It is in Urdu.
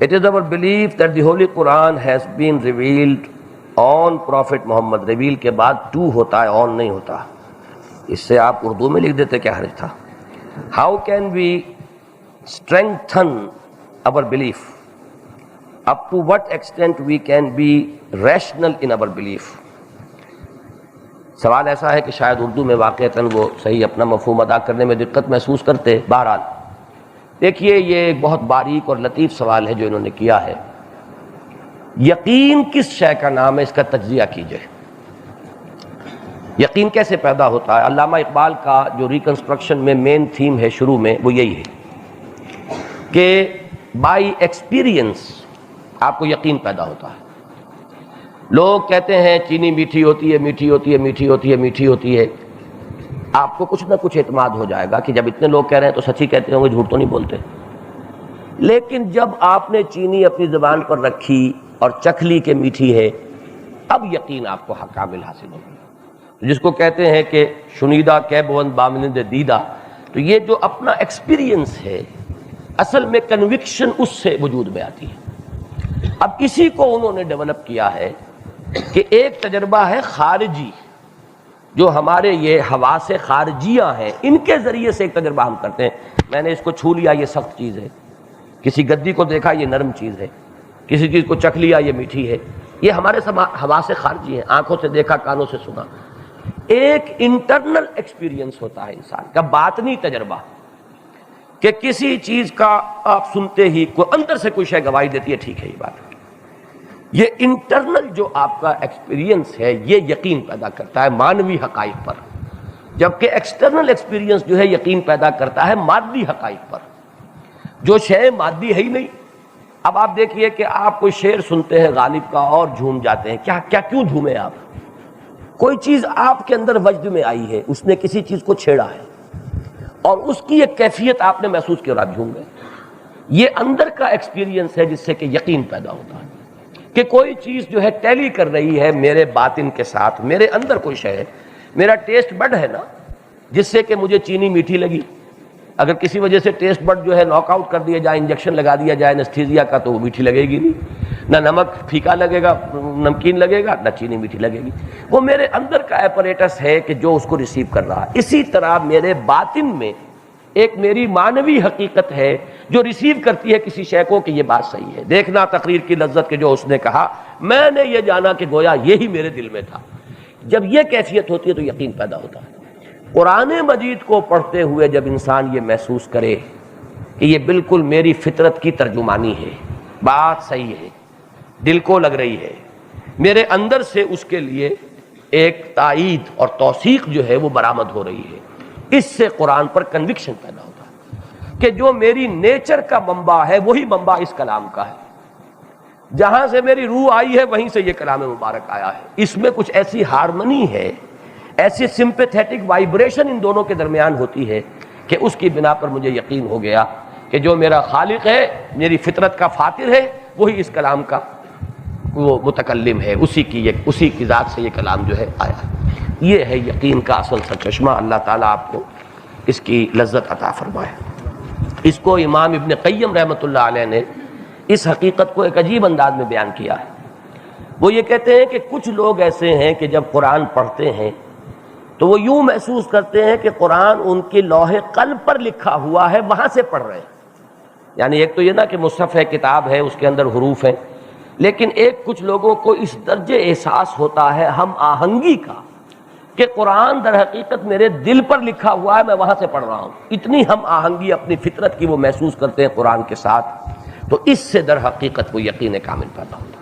It is our belief that the Holy Quran has been revealed on Prophet Muhammad. reveal کے بعد to ہوتا ہے, on نہیں ہوتا. اس سے آپ اردو میں لکھ دیتے, کیا حرج تھا؟ How can we strengthen our belief? Up to what extent we can be rational in our belief? سوال ایسا ہے کہ شاید اردو میں واقعتاً وہ صحیح اپنا مفہوم ادا کرنے میں دقت محسوس کرتے. بہرحال دیکھیے, یہ ایک بہت باریک اور لطیف سوال ہے جو انہوں نے کیا ہے. یقین کس شے کا نام ہے, اس کا تجزیہ کیجئے. یقین کیسے پیدا ہوتا ہے؟ علامہ اقبال کا جو ریکنسٹرکشن میں مین تھیم ہے شروع میں, وہ یہی ہے کہ بائی ایکسپیرینس آپ کو یقین پیدا ہوتا ہے. لوگ کہتے ہیں چینی میٹھی ہوتی ہے, میٹھی ہوتی ہے, میٹھی ہوتی ہے, میٹھی ہوتی ہے. آپ کو کچھ نہ کچھ اعتماد ہو جائے گا کہ جب اتنے لوگ کہہ رہے ہیں تو سچ ہی کہتے ہوں گے, جھوٹ تو نہیں بولتے. لیکن جب آپ نے چینی اپنی زبان پر رکھی اور چکھ لی کہ میٹھی ہے, اب یقین آپ کو کامل حاصل ہوگا. جس کو کہتے ہیں کہ شنیدہ کہ بوند بامنند دیدہ, تو یہ جو اپنا ایکسپیرینس ہے اصل میں کنوکشن اس سے وجود میں آتی ہے. اب اسی کو انہوں نے ڈیولپ کیا ہے کہ ایک تجربہ ہے خارجی, جو ہمارے یہ حواس خارجیہ ہیں, ان کے ذریعے سے ایک تجربہ ہم کرتے ہیں. میں نے اس کو چھو لیا, یہ سخت چیز ہے. کسی گدی کو دیکھا, یہ نرم چیز ہے. کسی چیز کو چکھ لیا, یہ میٹھی ہے. یہ ہمارے حواس خارجی ہیں, آنکھوں سے دیکھا, کانوں سے سنا. ایک انٹرنل ایکسپیرینس ہوتا ہے انسان کا, باطنی تجربہ, کہ کسی چیز کا آپ سنتے ہی کوئی اندر سے کوئی شے گواہی دیتی ہے, ٹھیک ہے یہ بات. یہ انٹرنل جو آپ کا ایکسپیرینس ہے یہ یقین پیدا کرتا ہے مانوی حقائق پر, جبکہ ایکسٹرنل ایکسپیرینس جو ہے یقین پیدا کرتا ہے مادی حقائق پر, جو شے مادی ہے ہی نہیں. اب آپ دیکھیے کہ آپ کوئی شعر سنتے ہیں غالب کا اور جھوم جاتے ہیں. کیا کیوں جھومے آپ؟ کوئی چیز آپ کے اندر وجد میں آئی ہے, اس نے کسی چیز کو چھیڑا ہے اور اس کی ایک کیفیت آپ نے محسوس کی اور آپ جھوم گئے. یہ اندر کا ایکسپیرینس ہے جس سے کہ یقین پیدا ہوتا ہے کہ کوئی چیز جو ہے ٹیلی کر رہی ہے میرے باطن کے ساتھ, میرے اندر کوئی شے ہے. میرا ٹیسٹ بڈ ہے نا, جس سے کہ مجھے چینی میٹھی لگی. اگر کسی وجہ سے ٹیسٹ بڈ جو ہے ناک آؤٹ کر دیا جائے, انجیکشن لگا دیا جائے انستھیزیا کا, تو وہ میٹھی لگے گی نہیں. نہ نمک پھیکا لگے گا, نمکین لگے گا, نہ چینی میٹھی لگے گی. وہ میرے اندر کا ایپریٹس ہے کہ جو اس کو ریسیو کر رہا ہے. اسی طرح میرے باطن میں ایک میری مانوی حقیقت ہے جو ریسیو کرتی ہے کسی شے کو کہ یہ بات صحیح ہے. دیکھنا تقریر کی لذت کے جو اس نے کہا, میں نے یہ جانا کہ گویا یہی میرے دل میں تھا. جب یہ کیفیت ہوتی ہے تو یقین پیدا ہوتا ہے. قرآن مجید کو پڑھتے ہوئے جب انسان یہ محسوس کرے کہ یہ بالکل میری فطرت کی ترجمانی ہے, بات صحیح ہے, دل کو لگ رہی ہے, میرے اندر سے اس کے لیے ایک تائید اور توثیق جو ہے وہ برآمد ہو رہی ہے, اس سے قرآن پر کنوکشن پیدا ہوتا ہے کہ جو میری نیچر کا منبع ہے وہی منبع اس کلام کا ہے. جہاں سے میری روح آئی ہے وہیں سے یہ کلام مبارک آیا ہے. اس میں کچھ ایسی ہارمنی ہے, ایسی سمپیتھیٹک وائبریشن ان دونوں کے درمیان ہوتی ہے کہ اس کی بنا پر مجھے یقین ہو گیا کہ جو میرا خالق ہے, میری فطرت کا فاطر ہے, وہی اس کلام کا وہ متکلم ہے, اسی کی ذات سے یہ کلام جو ہے آیا. یہ ہے یقین کا اصل سرچشمہ. اللہ تعالیٰ آپ کو اس کی لذت عطا فرمائے. اس کو امام ابن قیم رحمۃ اللہ علیہ نے اس حقیقت کو ایک عجیب انداز میں بیان کیا ہے. وہ یہ کہتے ہیں کہ کچھ لوگ ایسے ہیں کہ جب قرآن پڑھتے ہیں تو وہ یوں محسوس کرتے ہیں کہ قرآن ان کے لوح قلب پر لکھا ہوا ہے, وہاں سے پڑھ رہے ہیں. یعنی ایک تو یہ نا کہ مصحف ہے, کتاب ہے, اس کے اندر حروف ہیں, لیکن ایک کچھ لوگوں کو اس درجے احساس ہوتا ہے ہم آہنگی کا کہ قرآن در حقیقت میرے دل پر لکھا ہوا ہے, میں وہاں سے پڑھ رہا ہوں. اتنی ہم آہنگی اپنی فطرت کی وہ محسوس کرتے ہیں قرآن کے ساتھ, تو اس سے در حقیقت وہ یقین کامل پیدا ہوتا ہے.